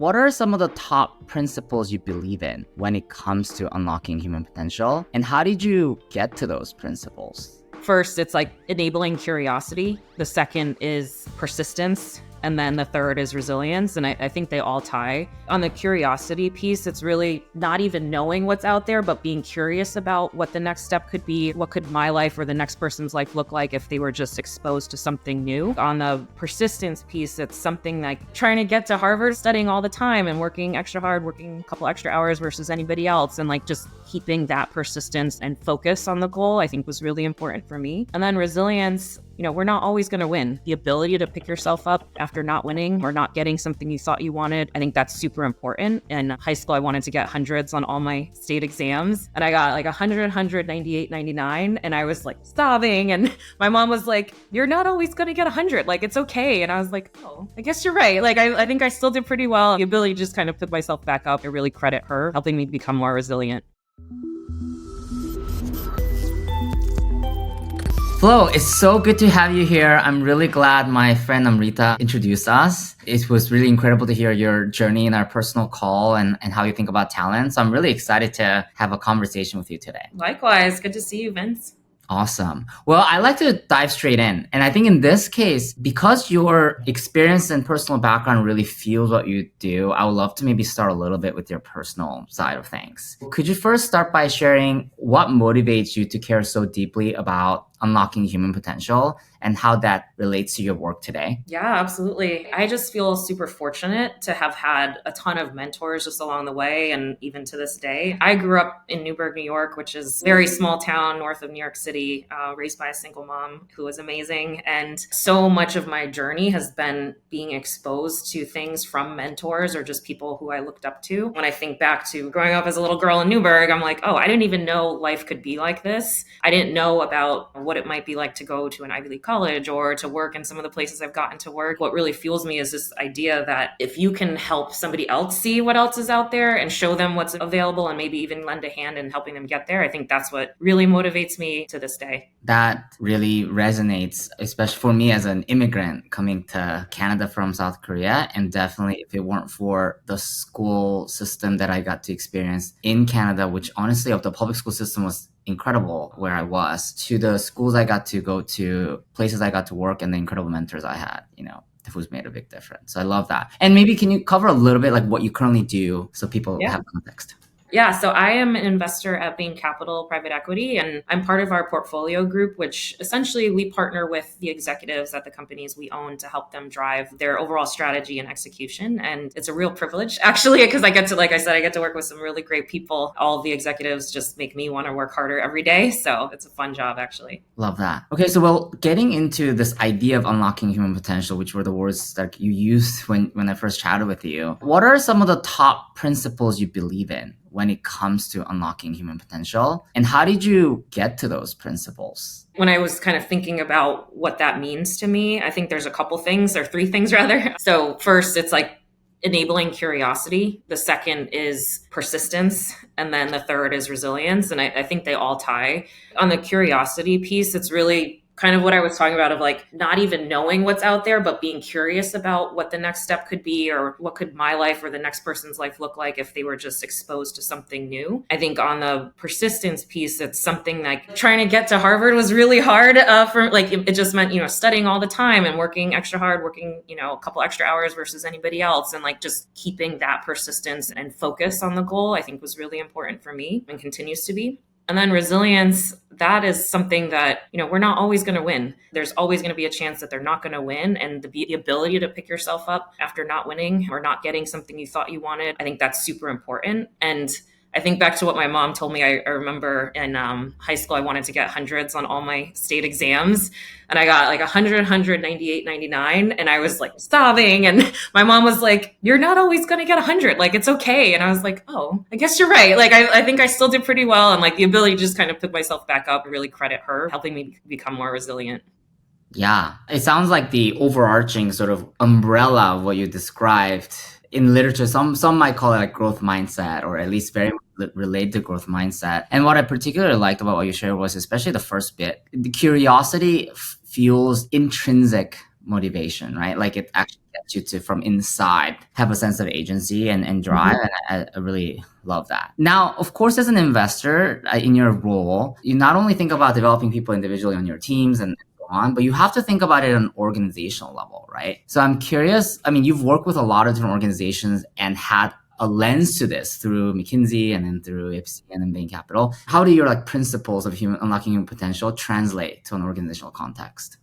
What are some of the top principles you believe in when it comes to unlocking human potential? And how did you get to those principles? First, it's like enabling curiosity. The second is persistence. And then the third is resilience. And I think they all tie. On the curiosity piece, it's really not even knowing what's out there, but being curious about what the next step could be. What could my life or the next person's life look like if they were just exposed to something new? On the persistence piece, it's something like trying to get to Harvard, studying all the time and working extra hard, working a couple extra hours versus anybody else. And like just keeping that persistence and focus on the goal, I think was really important for me. And then resilience, we're not always going to win. The ability to pick yourself up after not winning or not getting something you thought you wanted, I think that's super important. In high school, I wanted to get hundreds on all my state exams. And I got like 100, 198, 99. And I was like sobbing. And my mom was like, you're not always going to get 100. Like, it's okay. And I was like, oh, I guess you're right. Like, I think I still did pretty well. The ability to just kind of pick myself back up. I really credit her helping me become more resilient. Flo, it's so good to have you here. I'm really glad my friend Amrita introduced us. It was really incredible to hear your journey in our personal call and how you think about talent. So I'm really excited to have a conversation with you today. Likewise. Good to see you, Vince. Awesome. Well, I like to dive straight in. And I think in this case, because your experience and personal background really fuels what you do, I would love to maybe start a little bit with your personal side of things. Could you first start by sharing what motivates you to care so deeply about unlocking human potential and how that relates to your work today? Yeah, absolutely. I just feel super fortunate to have had a ton of mentors just along the way and even to this day. I grew up in Newburgh, New York, which is a very small town north of New York City, raised by a single mom who was amazing. And so much of my journey has been being exposed to things from mentors or just people who I looked up to. When I think back to growing up as a little girl in Newburgh, I'm like, oh, I didn't even know life could be like this. I didn't know about what it might be like to go to an Ivy League college or to work in some of the places I've gotten to work. What really fuels me is this idea that if you can help somebody else see what else is out there and show them what's available and maybe even lend a hand in helping them get there, I think that's what really motivates me to this day. That really resonates, especially for me as an immigrant coming to Canada from South Korea. And definitely if it weren't for the school system that I got to experience in Canada, which honestly of the public school system was incredible where I was, to the schools I got to go to, places I got to work, and the incredible mentors I had, who's made a big difference. So I love that. And maybe can you cover a little bit like what you currently do so people have context? Yeah, so I am an investor at Bain Capital Private Equity, and I'm part of our portfolio group, which essentially we partner with the executives at the companies we own to help them drive their overall strategy and execution. And it's a real privilege, actually, because I get to, like I said, I get to work with some really great people. All of the executives just make me want to work harder every day. So it's a fun job, actually. Love that. Okay, so well, getting into this idea of unlocking human potential, which were the words that you used when I first chatted with you, what are some of the top principles you believe in when it comes to unlocking human potential? And how did you get to those principles? When I was kind of thinking about what that means to me, I think there's a couple things, or three things rather. So first, it's like enabling curiosity. The second is persistence. And then the third is resilience. And I think they all tie. On the curiosity piece, it's really kind of what I was talking about of like not even knowing what's out there, but being curious about what the next step could be or what could my life or the next person's life look like if they were just exposed to something new. I think on the persistence piece, it's something like trying to get to Harvard was really hard for like, it just meant, studying all the time and working extra hard, working, a couple extra hours versus anybody else. And like just keeping that persistence and focus on the goal, I think was really important for me and continues to be. And then resilience, that is something that, we're not always going to win. There's always going to be a chance that they're not going to win. And the ability to pick yourself up after not winning or not getting something you thought you wanted, I think that's super important. And I think back to what my mom told me. I remember in high school, I wanted to get hundreds on all my state exams. And I got like 100, 198, 99. And I was like sobbing. And my mom was like, you're not always going to get 100. Like, it's okay. And I was like, oh, I guess you're right. Like, I think I still did pretty well. And like the ability to just kind of pick myself back up, really credit her helping me become more resilient. Yeah, it sounds like the overarching sort of umbrella of what you described in literature. Some might call it like growth mindset, or at least very related to growth mindset. And what I particularly liked about what you shared was especially the first bit. The curiosity fuels intrinsic motivation, right? Like it actually gets gets you to, from inside, have a sense of agency and drive. And I really love that. Now, of course, as an investor in your role, you not only think about developing people individually on your teams and so on, but you have to think about it on an organizational level, right? So I'm curious, I mean, you've worked with a lot of different organizations and had a lens to this through McKinsey and then through Ipsy and then Bain Capital. How do your principles of unlocking human potential translate to an organizational context?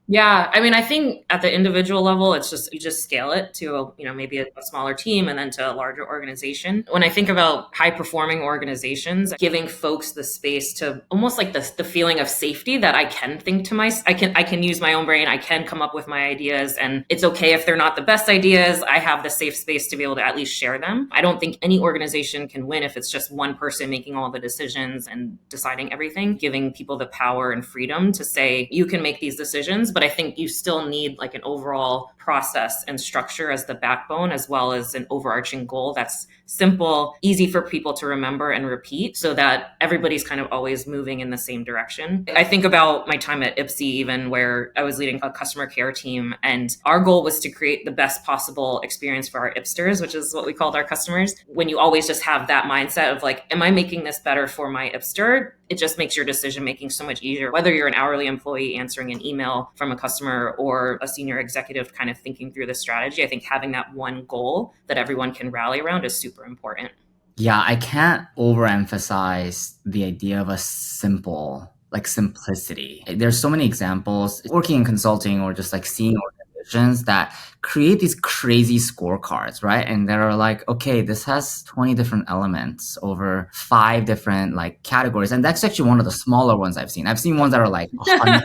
Yeah, I mean, I think at the individual level, it's just you just scale it to maybe a smaller team and then to a larger organization. When I think about high performing organizations, giving folks the space to almost like the feeling of safety that I can think to I can use my own brain, I can come up with my ideas, and it's okay if they're not the best ideas. I have the safe space to be able to at least share them. I don't think any organization can win if it's just one person making all the decisions and deciding everything. Giving people the power and freedom to say, you can make these decisions, but I think you still need like an overall process and structure as the backbone, as well as an overarching goal that's simple, easy for people to remember and repeat, so that everybody's kind of always moving in the same direction. I think about my time at Ipsy, even where I was leading a customer care team, and our goal was to create the best possible experience for our Ipsters, which is what we called our customers. When you always just have that mindset of like, am I making this better for my Ipster? It just makes your decision making so much easier, whether you're an hourly employee answering an email from a customer or a senior executive kind of thinking through the strategy. I think having that one goal that everyone can rally around is super important. Yeah, I can't overemphasize the idea of a simple, like simplicity. There's so many examples working in consulting or just like seeing organizations that create these crazy scorecards, right? And they're like, okay, this has 20 different elements over 5 different like categories. And that's actually one of the smaller ones I've seen. I've seen ones that are like 100.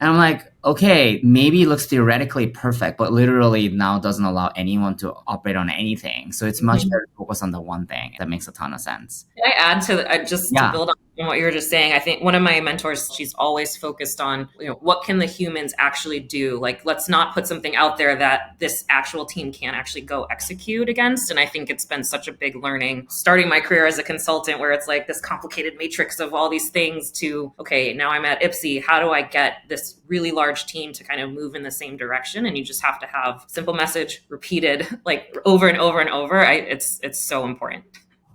And I'm like, okay, maybe it looks theoretically perfect, but literally now doesn't allow anyone to operate on anything. So it's much better to focus on the one thing. That makes a ton of sense. Can I add to to build on what you were just saying? I think one of my mentors, she's always focused on, what can the humans actually do? Like, let's not put something out there that this actual team can't actually go execute against. And I think it's been such a big learning starting my career as a consultant, where it's like this complicated matrix of all these things to, okay, now I'm at Ipsy. How do I get this really large team to kind of move in the same direction? And you just have to have simple message repeated like over and over and over. It's so important.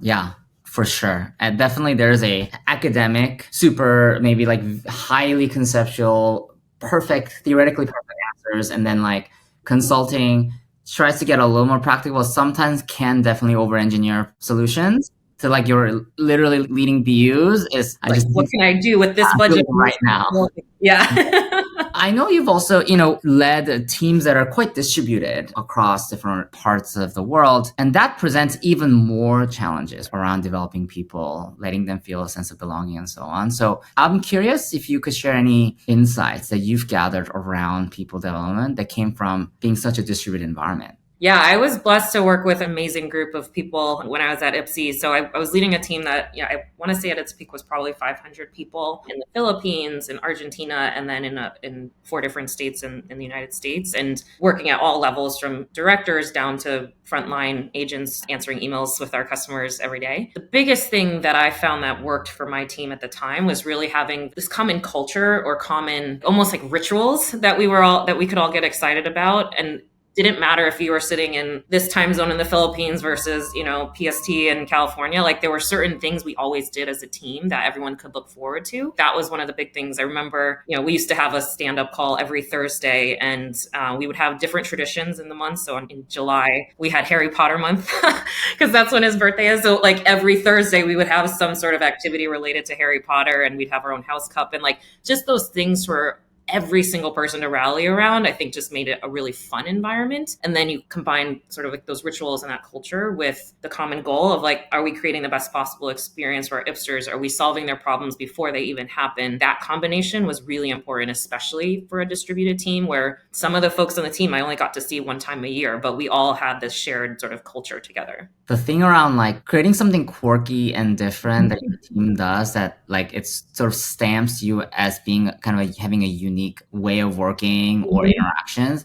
Yeah, for sure. And definitely there's a academic, super, maybe like highly conceptual, theoretically perfect answers. And then like consulting tries to get a little more practical, sometimes can definitely over-engineer solutions. So like your literally leading BUs is like, what can I do with this budget right now? Yeah. I know you've also, led teams that are quite distributed across different parts of the world. And that presents even more challenges around developing people, letting them feel a sense of belonging and so on. So I'm curious if you could share any insights that you've gathered around people development that came from being such a distributed environment. Yeah, I was blessed to work with an amazing group of people when I was at Ipsy. So I was leading a team that, I want to say at its peak was probably 500 people in the Philippines, in Argentina, and then in 4 different states in the United States, and working at all levels from directors down to frontline agents answering emails with our customers every day. The biggest thing that I found that worked for my team at the time was really having this common culture or common almost like rituals that we could all get excited about. And didn't matter if you were sitting in this time zone in the Philippines versus, PST in California. Like there were certain things we always did as a team that everyone could look forward to. That was one of the big things. I remember, we used to have a stand-up call every Thursday, and we would have different traditions in the month. So in July, we had Harry Potter month because that's when his birthday is. So like every Thursday, we would have some sort of activity related to Harry Potter, and we'd have our own house cup, and like just those things for every single person to rally around, I think just made it a really fun environment. And then you combine sort of like those rituals and that culture with the common goal of like, are we creating the best possible experience for our Ipsters? Are we solving their problems before they even happen? That combination was really important, especially for a distributed team where some of the folks on the team I only got to see one time a year, but we all had this shared sort of culture together. The thing around like creating something quirky and different that your team does, that like it sort of stamps you as being kind of like having a unique way of working or interactions,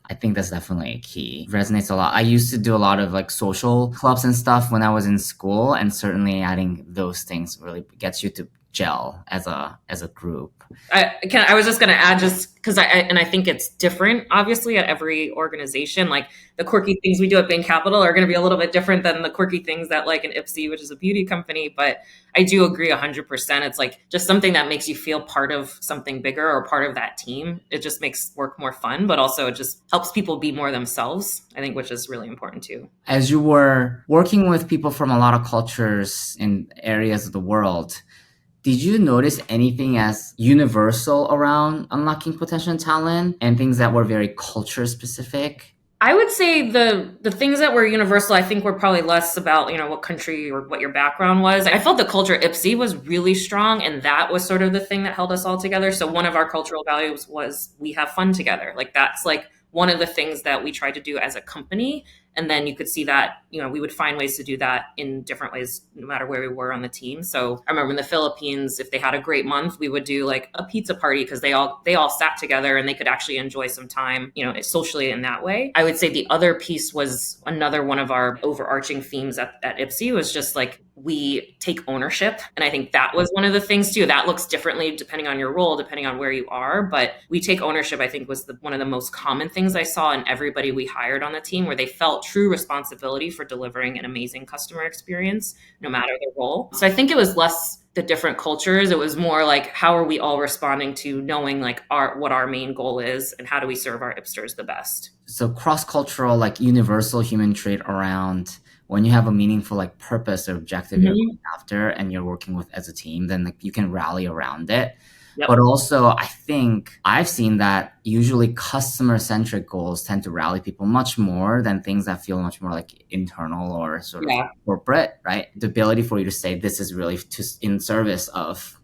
I think that's definitely key. It resonates a lot. I used to do a lot of like social clubs and stuff when I was in school, and certainly adding those things really gets you to gel as a group. I was just going to add, just because I think it's different, obviously, at every organization. Like the quirky things we do at Bain Capital are going to be a little bit different than the quirky things that like an Ipsy, which is a beauty company. But I do agree 100%. It's like just something that makes you feel part of something bigger or part of that team. It just makes work more fun, but also it just helps people be more themselves, I think, which is really important too. As you were working with people from a lot of cultures and areas of the world, did you notice anything as universal around unlocking potential talent and things that were very culture specific? I would say the things that were universal, I think, were probably less about, what country or what your background was. I felt the culture at Ipsy was really strong, and that was sort of the thing that held us all together. So one of our cultural values was we have fun together. Like that's like one of the things that we tried to do as a company. And then you could see that, we would find ways to do that in different ways, no matter where we were on the team. So I remember in the Philippines, if they had a great month, we would do like a pizza party because they all sat together and they could actually enjoy some time, socially in that way. I would say the other piece was another one of our overarching themes at Ipsy was just like, we take ownership. And I think that was one of the things too. That looks differently depending on your role, depending on where you are. But we take ownership, I think, was one of the most common things I saw in everybody we hired on the team, where they felt true responsibility for delivering an amazing customer experience, no matter the role. So I think it was less the different cultures. It was more like, how are we all responding to knowing like what our main goal is and how do we serve our Ipsters the best? So cross-cultural, like universal human trait around when you have a meaningful like purpose or objective you're going after and you're working with as a team, then like you can rally around it. Yep. But also, I think I've seen that usually customer-centric goals tend to rally people much more than things that feel much more like internal or sort of corporate, right? The ability for you to say this is really in service of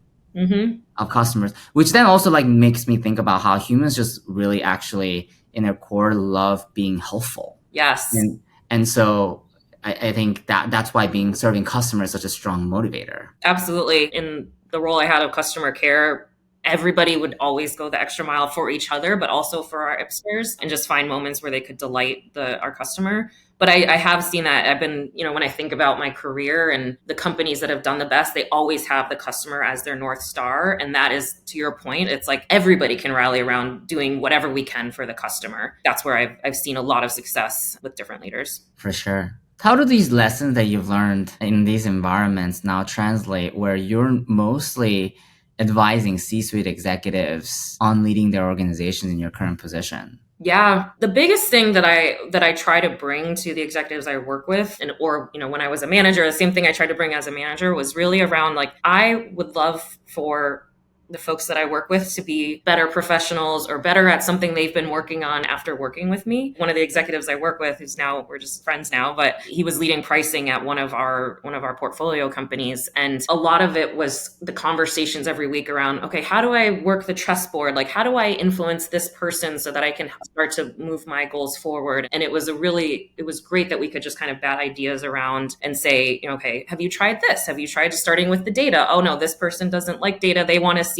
customers, which then also like makes me think about how humans just really actually in their core love being helpful. Yes. And so I think that's why serving customers is such a strong motivator. Absolutely. In the role I had of customer care, everybody would always go the extra mile for each other, but also for our Ipsters, and just find moments where they could delight our customer. But I have seen that. I've been, when I think about my career and the companies that have done the best, they always have the customer as their North Star. And that is, to your point, it's like everybody can rally around doing whatever we can for the customer. That's where I've seen a lot of success with different leaders. For sure. How do these lessons that you've learned in these environments now translate where you're mostly advising C-suite executives on leading their organizations in your current position? Yeah, the biggest thing that I try to bring to the executives I work with, or when I was a manager, the same thing I tried to bring as a manager was really around like, I would love for the folks that I work with to be better professionals or better at something they've been working on after working with me. One of the executives I work with, we're just friends now, but he was leading pricing at one of our portfolio companies. And a lot of it was the conversations every week around, okay, how do I work the chessboard? Like, how do I influence this person so that I can start to move my goals forward? And it was great that we could just kind of bat ideas around and say, okay, have you tried this? Have you tried starting with the data? Oh no, this person doesn't like data. They want to see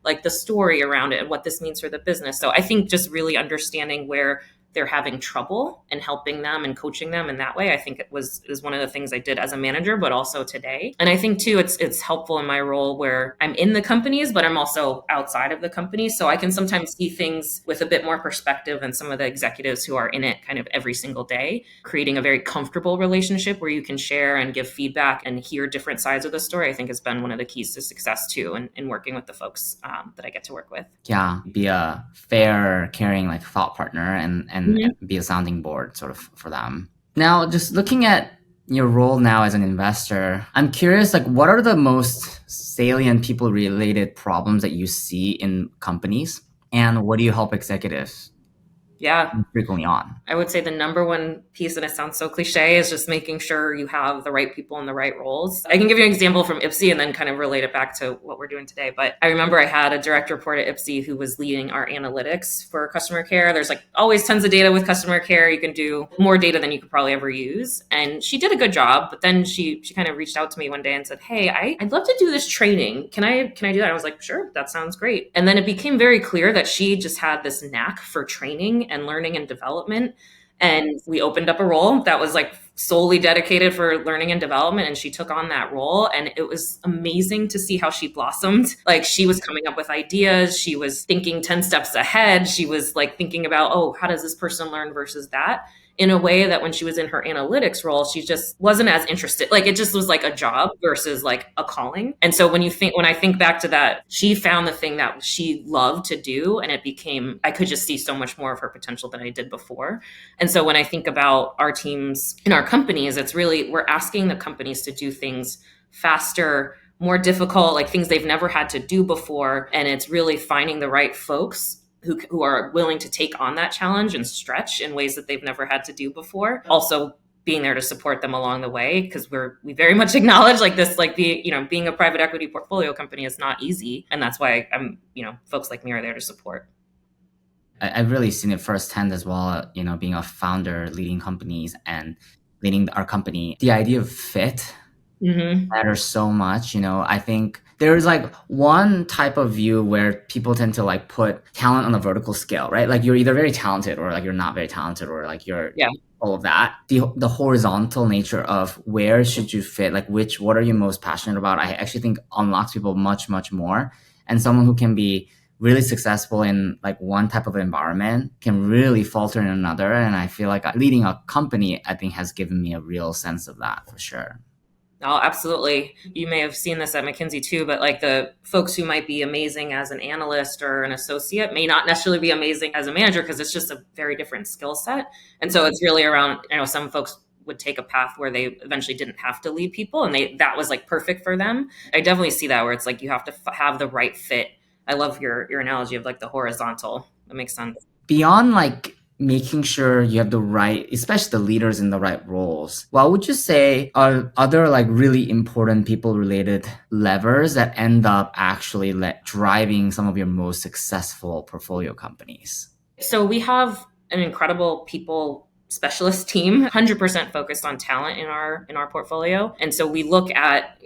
like the story around it and what this means for the business. So I think just really understanding where they're having trouble and helping them and coaching them in that way, I think is one of the things I did as a manager, but also today. And I think too, it's helpful in my role where I'm in the companies, but I'm also outside of the company. So I can sometimes see things with a bit more perspective than some of the executives who are in it kind of every single day, creating a very comfortable relationship where you can share and give feedback and hear different sides of the story, I think has been one of the keys to success too, in working with the folks that I get to work with. Yeah, be a fair, caring, like thought partner and be a sounding board sort of for them. Now, just looking at your role now as an investor, I'm curious, like what are the most salient people-related problems that you see in companies? And what do you help executives frequently on? I would say the number one piece, and it sounds so cliche, is just making sure you have the right people in the right roles. I can give you an example from Ipsy and then kind of relate it back to what we're doing today. But I remember I had a direct report at Ipsy who was leading our analytics for customer care. There's like always tons of data with customer care. You can do more data than you could probably ever use. And she did a good job, but then she kind of reached out to me one day and said, hey, I'd love to do this training. Can I do that? I was like, sure, that sounds great. And then it became very clear that she just had this knack for training and learning and development. And we opened up a role that was like solely dedicated for learning and development, and she took on that role, and it was amazing to see how she blossomed. Like, she was coming up with ideas, she was thinking 10 steps ahead, she was like thinking about, oh, how does this person learn versus that, in a way that when she was in her analytics role, she just wasn't as interested. Like, it just was like a job versus like a calling. And so when I think back to that, she found the thing that she loved to do, and I could just see so much more of her potential than I did before. And so when I think about our teams in our companies, it's really, we're asking the companies to do things faster, more difficult, like things they've never had to do before. And it's really finding the right folks who are willing to take on that challenge and stretch in ways that they've never had to do before. Also being there to support them along the way, because we very much acknowledge like this, like being a private equity portfolio company is not easy. And that's why folks like me are there to support. I've really seen it firsthand as well, being a founder, leading companies and leading our company. The idea of fit matters so much. I think there's like one type of view where people tend to like put talent on a vertical scale, right? Like, you're either very talented or like you're not very talented, or like you're all of that. The horizontal nature of where should you fit, like what are you most passionate about, I actually think unlocks people much, much more. And someone who can be really successful in like one type of environment can really falter in another. And I feel like leading a company, I think, has given me a real sense of that for sure. Oh, absolutely. You may have seen this at McKinsey too, but like the folks who might be amazing as an analyst or an associate may not necessarily be amazing as a manager, because it's just a very different skill set. And so it's really around, some folks would take a path where they eventually didn't have to lead people, and that was like perfect for them. I definitely see that, where it's like you have to have the right fit. I love your analogy of like the horizontal. That makes sense. Beyond like making sure you have the right, especially the leaders in the right roles, what would you say are other like really important people related levers that end up actually driving some of your most successful portfolio companies? So we have an incredible people specialist team, 100% focused on talent in our portfolio. And so we look at,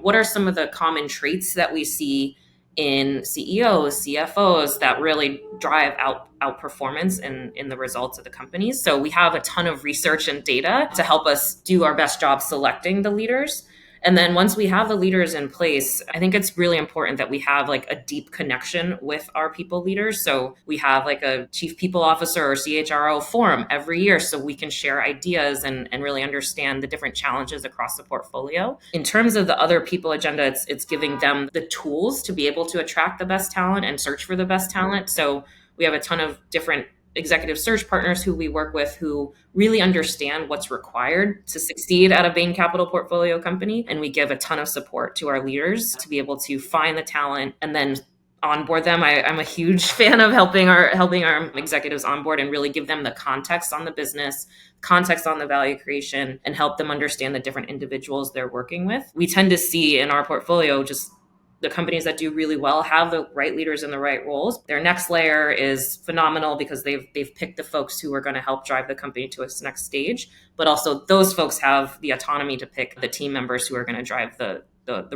what are some of the common traits that we see in CEOs, CFOs that really drive outperformance in the results of the companies. So we have a ton of research and data to help us do our best job selecting the leaders. And then once we have the leaders in place, I think it's really important that we have like a deep connection with our people leaders. So we have like a chief people officer or CHRO forum every year, so we can share ideas and really understand the different challenges across the portfolio. In terms of the other people agenda, it's giving them the tools to be able to attract the best talent and search for the best talent. So we have a ton of different executive search partners who we work with who really understand what's required to succeed at a Bain Capital portfolio company. And we give a ton of support to our leaders to be able to find the talent and then onboard them. I'm a huge fan of helping our executives onboard and really give them the context on the business, context on the value creation, and help them understand the different individuals they're working with. We tend to see in our portfolio just the companies that do really well have the right leaders in the right roles. Their next layer is phenomenal because they've picked the folks who are going to help drive the company to its next stage. But also those folks have the autonomy to pick the team members who are going to drive the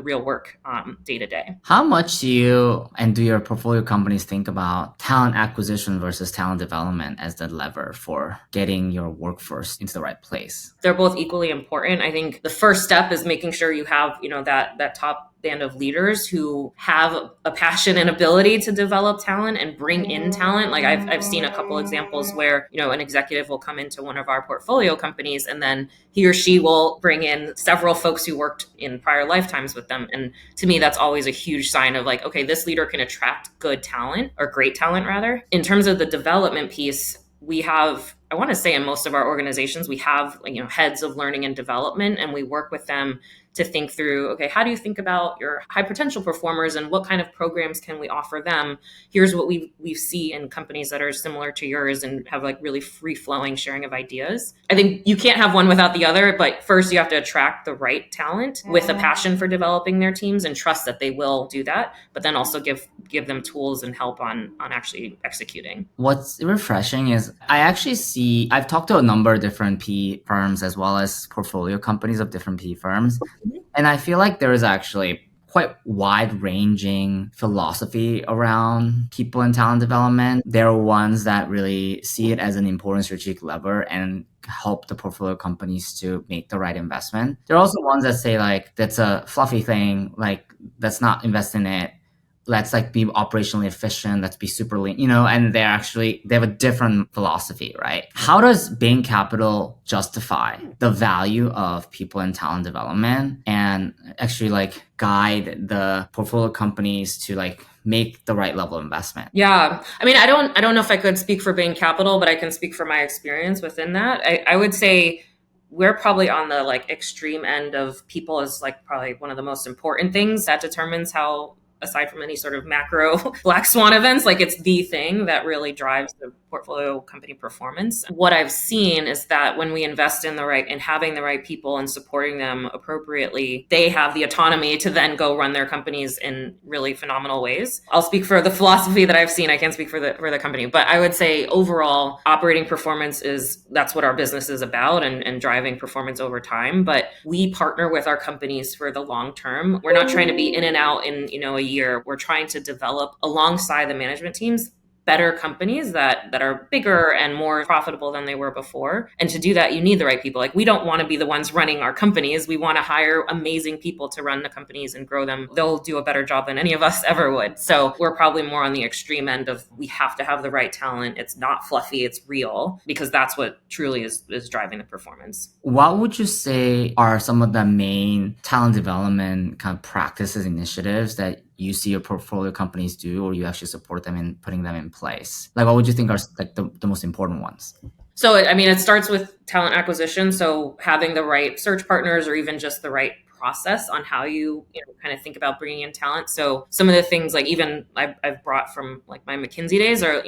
real work day to day. How much do your portfolio companies think about talent acquisition versus talent development as the lever for getting your workforce into the right place? They're both equally important. I think the first step is making sure you have, that top band of leaders who have a passion and ability to develop talent and bring in talent. Like I've seen a couple examples where, an executive will come into one of our portfolio companies and then he or she will bring in several folks who worked in prior lifetimes with them. And to me, that's always a huge sign of like, okay, this leader can attract good talent, or great talent rather. In terms of the development piece, we have, I want to say in most of our organizations, we have, heads of learning and development, and we work with them to think through, okay, how do you think about your high potential performers and what kind of programs can we offer them? Here's what we see in companies that are similar to yours and have like really free flowing sharing of ideas. I think you can't have one without the other, but first you have to attract the right talent with a passion for developing their teams and trust that they will do that, but then also give them tools and help on actually executing. What's refreshing is I've talked to a number of different PE firms as well as portfolio companies of different PE firms. And I feel like there is actually quite wide-ranging philosophy around people and talent development. There are ones that really see it as an important strategic lever and help the portfolio companies to make the right investment. There are also ones that say like that's a fluffy thing, like let's not invest in it. Let's like be operationally efficient. Let's be super lean, and they have a different philosophy, right? How does Bain Capital justify the value of people and talent development and actually like guide the portfolio companies to like make the right level of investment? Yeah. I mean, I don't know if I could speak for Bain Capital, but I can speak for my experience within that. I would say we're probably on the like extreme end of people is like probably one of the most important things that determines how, aside from any sort of macro black swan events, like it's the thing that really drives the portfolio company performance. What I've seen is that when we invest in having the right people and supporting them appropriately, they have the autonomy to then go run their companies in really phenomenal ways. I'll speak for the philosophy that I've seen. I can't speak for the company, but I would say overall operating performance that's what our business is about, and driving performance over time. But we partner with our companies for the long term. We're not trying to be in and out in, a year. We're trying to develop alongside the management teams better companies that are bigger and more profitable than they were before. And to do that, you need the right people. Like, we don't want to be the ones running our companies. We want to hire amazing people to run the companies and grow them. They'll do a better job than any of us ever would. So we're probably more on the extreme end of we have to have the right talent. It's not fluffy, it's real, because that's what truly is driving the performance. What would you say are some of the main talent development kind of practices, initiatives that you see your portfolio companies do, or you actually support them in putting them in place? Like, what would you think are like the most important ones? So, I mean, it starts with talent acquisition. So having the right search partners, or even just the right process on how you kind of think about bringing in talent. So some of the things like even I've brought from like my McKinsey days are,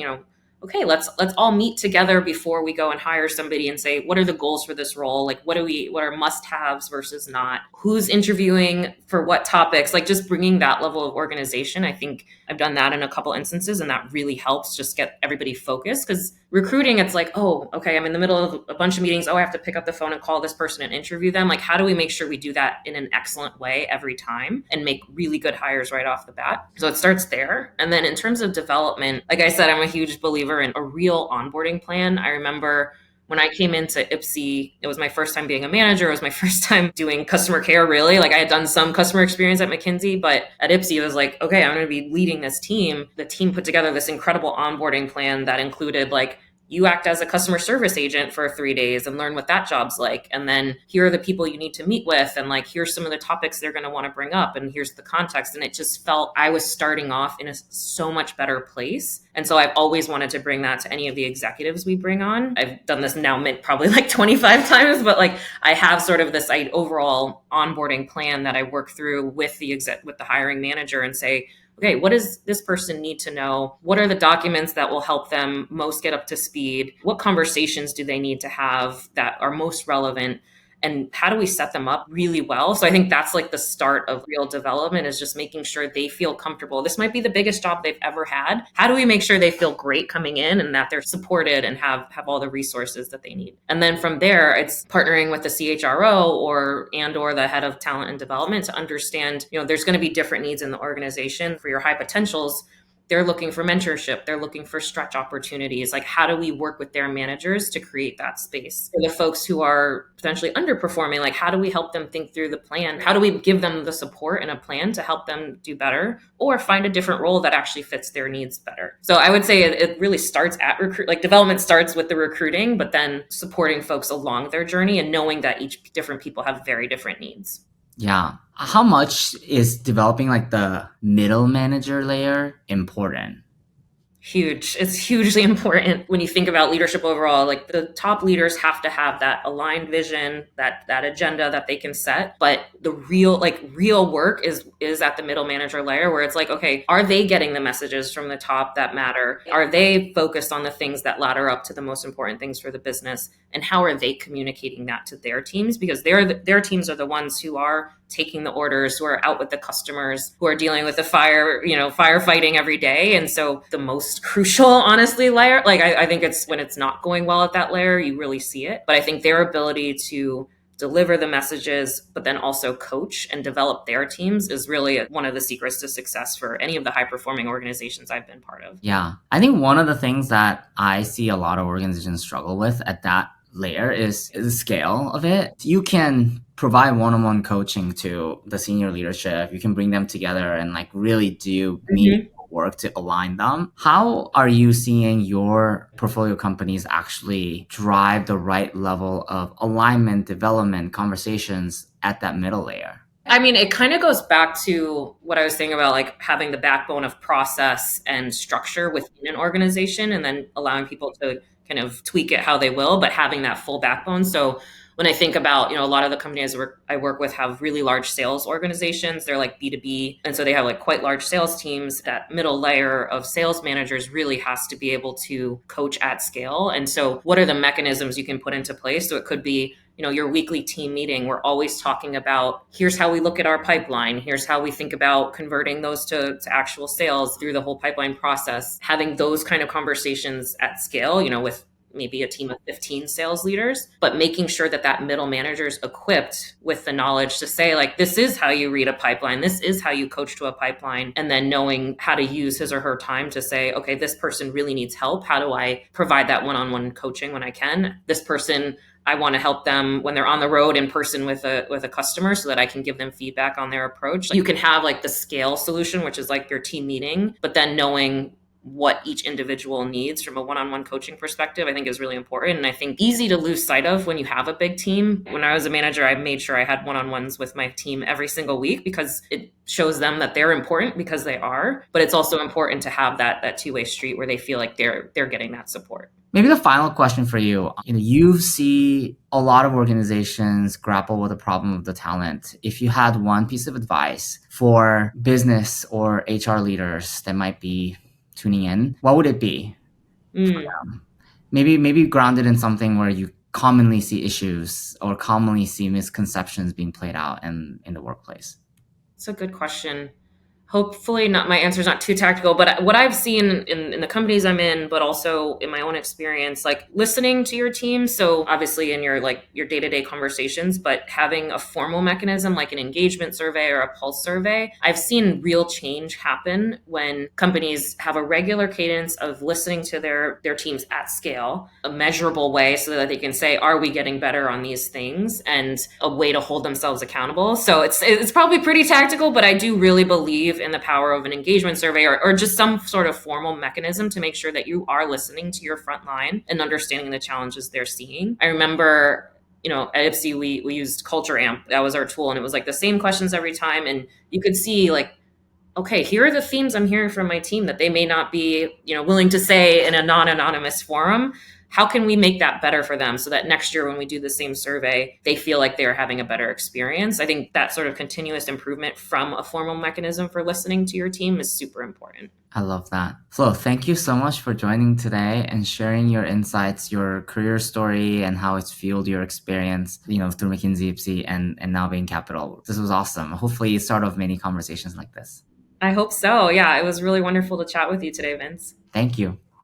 okay, let's all meet together before we go and hire somebody and say, what are the goals for this role? Like, what are must-haves versus not? Who's interviewing for what topics? Like, just bringing that level of organization. I think I've done that in a couple instances, and that really helps just get everybody focused. Because recruiting, it's like, oh, okay, I'm in the middle of a bunch of meetings. Oh, I have to pick up the phone and call this person and interview them. Like, how do we make sure we do that in an excellent way every time and make really good hires right off the bat? So it starts there. And then in terms of development, like I said, I'm a huge believer in a real onboarding plan. I remember when I came into Ipsy, it was my first time being a manager. It was my first time doing customer care, really. Like, I had done some customer experience at McKinsey, but at Ipsy, it was like, okay, I'm going to be leading this team. The team put together this incredible onboarding plan that included like, you act as a customer service agent for 3 days and learn what that job's like. And then here are the people you need to meet with. And like, here's some of the topics they're going to want to bring up. And here's the context. And it just felt I was starting off in a so much better place. And so I've always wanted to bring that to any of the executives we bring on. I've done this now probably like 25 times, but like I have sort of this overall onboarding plan that I work through with the hiring manager and say, okay, what does this person need to know? What are the documents that will help them most get up to speed? What conversations do they need to have that are most relevant? And how do we set them up really well? So I think that's like the start of real development, is just making sure they feel comfortable. This might be the biggest job they've ever had. How do we make sure they feel great coming in and that they're supported and have all the resources that they need? And then from there, it's partnering with the CHRO or the head of talent and development to understand, there's going to be different needs in the organization. For your high potentials, they're looking for mentorship. They're looking for stretch opportunities. Like, how do we work with their managers to create that space? For the folks who are potentially underperforming, like, how do we help them think through the plan? How do we give them the support and a plan to help them do better, or find a different role that actually fits their needs better? So I would say it really starts at development starts with the recruiting, but then supporting folks along their journey and knowing that each different people have very different needs. Yeah. How much is developing like the middle manager layer important? Huge. It's hugely important when you think about leadership overall. Like, the top leaders have to have that aligned vision, that agenda that they can set. But the real work is at the middle manager layer, where it's like, okay, are they getting the messages from the top that matter? Are they focused on the things that ladder up to the most important things for the business? And how are they communicating that to their teams? Because their teams are the ones who are taking the orders, who are out with the customers, who are dealing with the firefighting every day. And so the most crucial, honestly, layer, like I think it's when it's not going well at that layer, you really see it. But I think their ability to deliver the messages, but then also coach and develop their teams is really one of the secrets to success for any of the high performing organizations I've been part of. Yeah. I think one of the things that I see a lot of organizations struggle with at that layer is the scale of it. You can provide one-on-one coaching to the senior leadership. You can bring them together and like really do meaningful work to align them. How are you seeing your portfolio companies actually drive the right level of alignment, development, conversations at that middle layer? I mean, it kind of goes back to what I was saying about like having the backbone of process and structure within an organization and then allowing people to kind of tweak it how they will, but having that full backbone. So when I think about, a lot of the companies I work with have really large sales organizations. They're like B2B. And so they have like quite large sales teams. That middle layer of sales managers really has to be able to coach at scale. And so what are the mechanisms you can put into place? So it could be, your weekly team meeting. We're always talking about, here's how we look at our pipeline. Here's how we think about converting those to actual sales through the whole pipeline process. Having those kind of conversations at scale, with maybe a team of 15 sales leaders, but making sure that that middle manager is equipped with the knowledge to say, like, this is how you read a pipeline. This is how you coach to a pipeline. And then knowing how to use his or her time to say, okay, this person really needs help. How do I provide that one-on-one coaching when I can? This person, I want to help them when they're on the road in person with a customer so that I can give them feedback on their approach. You can have like the scale solution, which is like your team meeting, but then knowing what each individual needs from a one-on-one coaching perspective, I think is really important. And I think easy to lose sight of when you have a big team. When I was a manager, I made sure I had one-on-ones with my team every single week because it shows them that they're important because they are, but it's also important to have that two-way street where they feel like they're getting that support. Maybe the final question for you, you see a lot of organizations grapple with the problem of the talent. If you had one piece of advice for business or HR leaders that might be tuning in, what would it be for them? Maybe grounded in something where you commonly see issues or commonly see misconceptions being played out in the workplace. It's a good question. Hopefully not, my answer is not too tactical, but what I've seen in the companies I'm in, but also in my own experience, like listening to your team. So obviously in your day-to-day conversations, but having a formal mechanism like an engagement survey or a pulse survey, I've seen real change happen when companies have a regular cadence of listening to their teams at scale, a measurable way so that they can say, are we getting better on these things? And a way to hold themselves accountable. So it's probably pretty tactical, but I do really believe in the power of an engagement survey or just some sort of formal mechanism to make sure that you are listening to your front line and understanding the challenges they're seeing. I remember, at Ipsy, we used Culture Amp. That was our tool. And it was like the same questions every time. And you could see like, okay, here are the themes I'm hearing from my team that they may not be, willing to say in a non-anonymous forum. How can we make that better for them so that next year when we do the same survey, they feel like they're having a better experience? I think that sort of continuous improvement from a formal mechanism for listening to your team is super important. I love that. Flo, thank you so much for joining today and sharing your insights, your career story, and how it's fueled your experience, through McKinsey, Ipsy, and now Bain Capital. This was awesome. Hopefully you start off many conversations like this. I hope so. Yeah, it was really wonderful to chat with you today, Vince. Thank you.